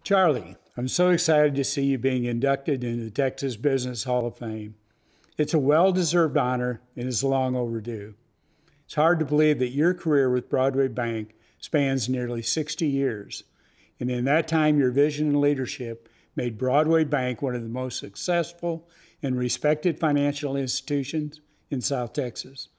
Charlie, I'm so excited to see you being inducted into the Texas Business Hall of Fame. It's a well-deserved honor and is long overdue. It's hard to believe that your career with Broadway Bank spans nearly 60 years. And in that time, your vision and leadership made Broadway Bank one of the most successful and respected financial institutions in South Texas.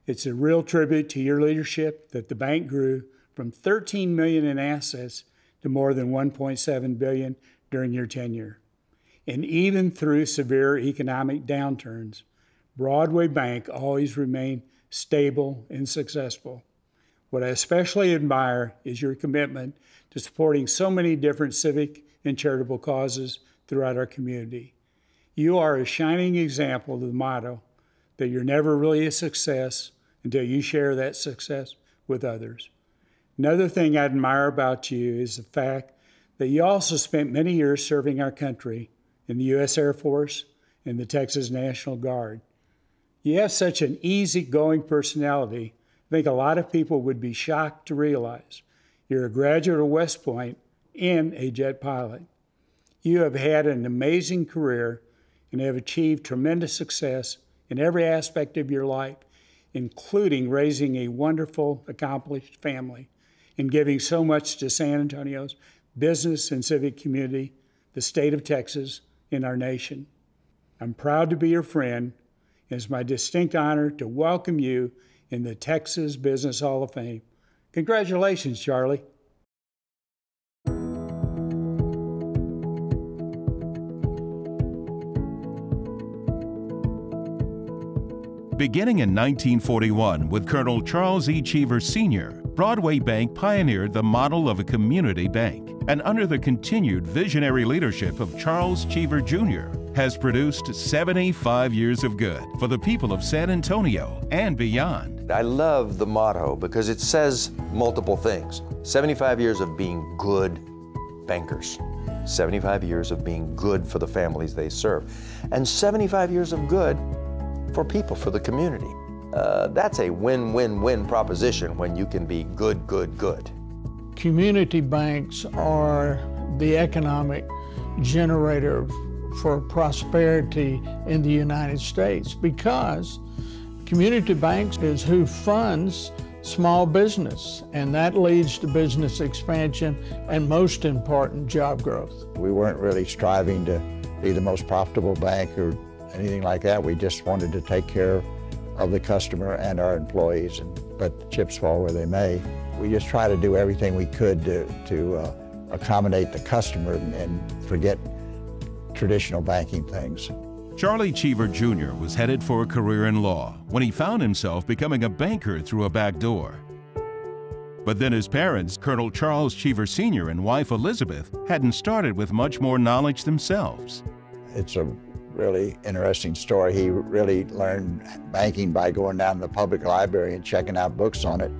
It's a real tribute to your leadership that the bank grew from $13 million in assets to more than $1.7 billion during your tenure. And even through severe economic downturns, Broadway Bank always remained stable and successful. What I especially admire is your commitment to supporting so many different civic and charitable causes throughout our community. You are a shining example of the motto that you're never really a success until you share that success with others. Another thing I admire about you is the fact that you also spent many years serving our country in the U.S. Air Force and the Texas National Guard. You have such an easygoing personality, I think a lot of people would be shocked to realize you're a graduate of West Point and a jet pilot. You have had an amazing career and have achieved tremendous success in every aspect of your life, including raising a wonderful, accomplished family and giving so much to San Antonio's business and civic community, the state of Texas, and our nation. I'm proud to be your friend. It's my distinct honor to welcome you in the Texas Business Hall of Fame. Congratulations, Charlie. Beginning in 1941 with Colonel Charles E. Cheever Sr., Broadway Bank pioneered the model of a community bank, and under the continued visionary leadership of Charles Cheever Jr., has produced 75 years of good for the people of San Antonio and beyond. I love the motto because it says multiple things. 75 years of being good bankers, 75 years of being good for the families they serve, and 75 years of good for people, for the community. That's a win-win-win proposition when you can be good, good, good. Community banks are the economic generator for prosperity in the United States because community banks is who funds small business, and that leads to business expansion and, most important, job growth. We weren't really striving to be the most profitable bank or anything like that. We just wanted to take care of the customer and our employees and let the chips fall where they may. We just try to do everything we could to accommodate the customer and forget traditional banking things. Charlie Cheever Jr. was headed for a career in law when he found himself becoming a banker through a back door. But then his parents, Colonel Charles Cheever Sr. and wife Elizabeth, hadn't started with much more knowledge themselves. It's a really interesting story. He really learned banking by going down to the public library and checking out books on it.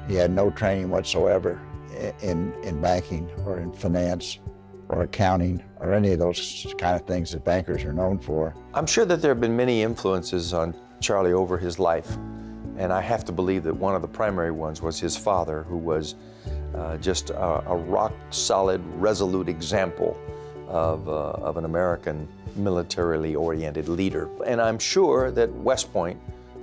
He had no training whatsoever in banking or in finance or accounting or any of those kind of things that bankers are known for. I'm sure that there have been many influences on Charlie over his life, and I have to believe that one of the primary ones was his father, who was just a rock-solid, resolute example of an American militarily oriented leader. And I'm sure that West Point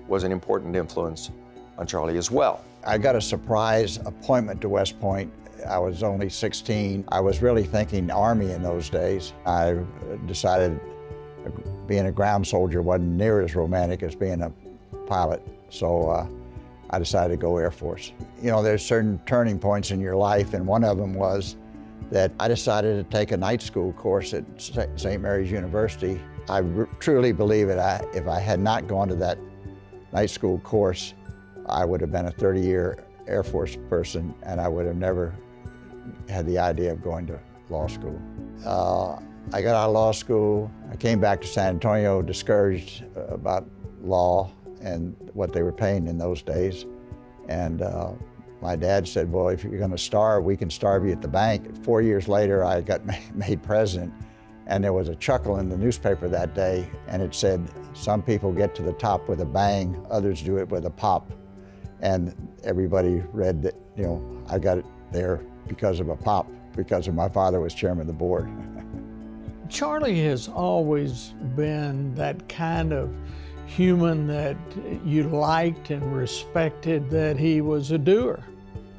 was an important influence on Charlie as well. I got a surprise appointment to West Point. I was only 16. I was really thinking Army in those days. I decided being a ground soldier wasn't near as romantic as being a pilot, so I decided to go Air Force. You know, there's certain turning points in your life, and one of them was that I decided to take a night school course at St. Mary's University. I truly believe that if I had not gone to that night school course, I would have been a 30-year Air Force person, and I would have never had the idea of going to law school. I got out of law school. I came back to San Antonio discouraged about law and what they were paying in those days. And my dad said, well, if you're going to starve, we can starve you at the bank. 4 years later, I got made president, and there was a chuckle in the newspaper that day, and it said, some people get to the top with a bang, others do it with a pop. And everybody read that, you know, I got it there because of a pop. because of my father was chairman of the board. Charlie has always been that kind of human that you liked and respected, that he was a doer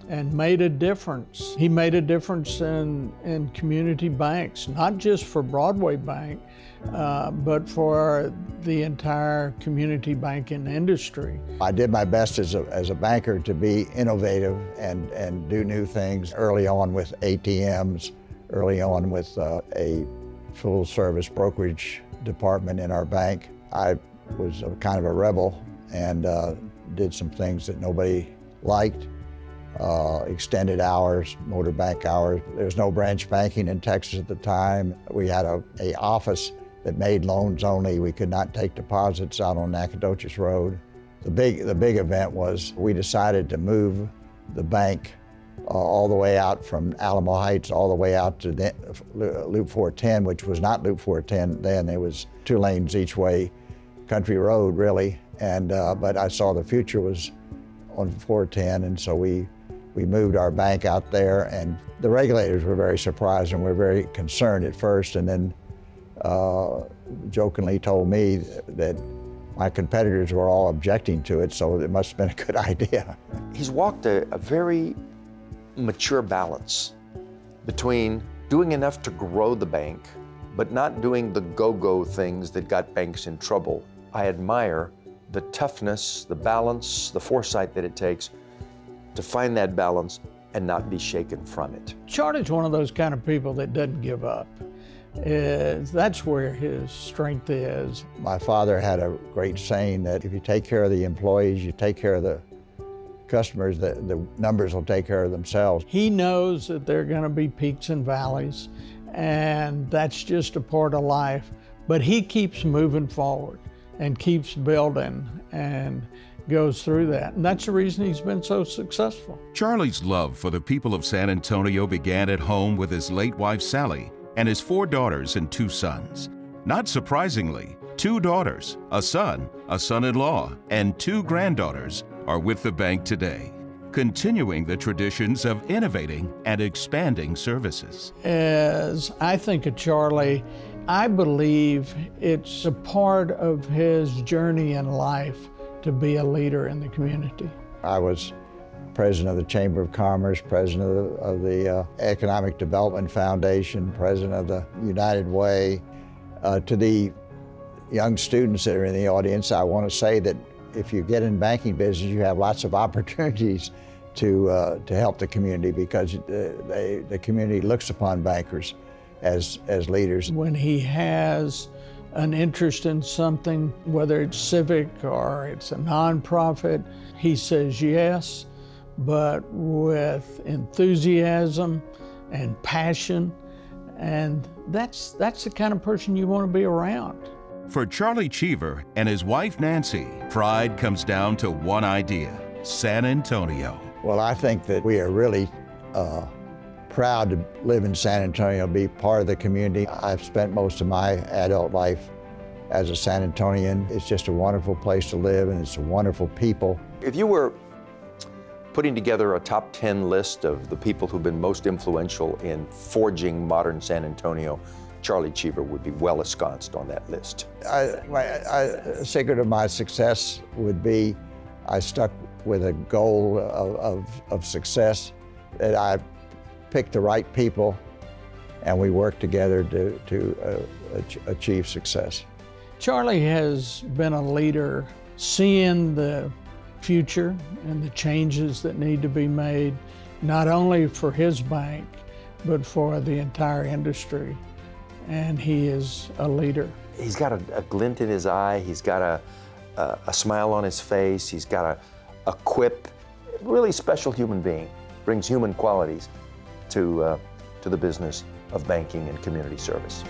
and made a difference. He made a difference in community banks, not just for Broadway Bank, but for the entire community banking industry. I did my best as a banker to be innovative and do new things early on with ATMs, early on with a full service brokerage department in our bank. I was kind of a rebel and did some things that nobody liked. Extended hours, motor bank hours. There was no branch banking in Texas at the time. We had a office that made loans only. We could not take deposits out on Nacogdoches Road. The big event was we decided to move the bank all the way out from Alamo Heights all the way out to Loop 410, which was not Loop 410 then. It was 2 lanes each way, country road really. And but I saw the future was on 410, and so we moved our bank out there, and the regulators were very surprised and were very concerned at first, and then jokingly told me that my competitors were all objecting to it, so it must have been a good idea. He's walked a very mature balance between doing enough to grow the bank, but not doing the go-go things that got banks in trouble. I admire the toughness, the balance, the foresight that it takes to find that balance and not be shaken from it. Charlie's one of those kind of people that doesn't give up. That's where his strength is. My father had a great saying that if you take care of the employees, you take care of the customers, the numbers will take care of themselves. He knows that there are going to be peaks and valleys, and that's just a part of life, but he keeps moving forward and keeps building and goes through that. And that's the reason he's been so successful. Charlie's love for the people of San Antonio began at home with his late wife, Sally, and his 4 daughters and 2 sons. Not surprisingly, 2 daughters, a son-in-law, and 2 granddaughters are with the bank today, continuing the traditions of innovating and expanding services. As I think of Charlie, I believe it's a part of his journey in life to be a leader in the community. I was president of the Chamber of Commerce, president of the Economic Development Foundation, president of the United Way. To the young students that are in the audience, I want to say that if you get in banking business, you have lots of opportunities to help the community, because the community looks upon bankers as leaders. When he has an interest in something, whether it's civic or it's a nonprofit, he says yes, but with enthusiasm and passion, and that's the kind of person you want to be around. For Charlie Cheever and his wife Nancy, pride comes down to one idea: San Antonio. Well, I think that we are really proud to live in San Antonio, be part of the community. I've spent most of my adult life as a San Antonian. It's just a wonderful place to live, and it's a wonderful people. If you were putting together a top 10 list of the people who've been most influential in forging modern San Antonio, Charlie Cheever would be well ensconced on that list. A secret of my success would be I stuck with a goal of success, that I picked the right people and we worked together to achieve success. Charlie has been a leader, seeing the future and the changes that need to be made, not only for his bank, but for the entire industry. And he is a leader. He's got a glint in his eye. He's got a smile on his face. He's got a quip. Really special human being. Brings human qualities to the business of banking and community service.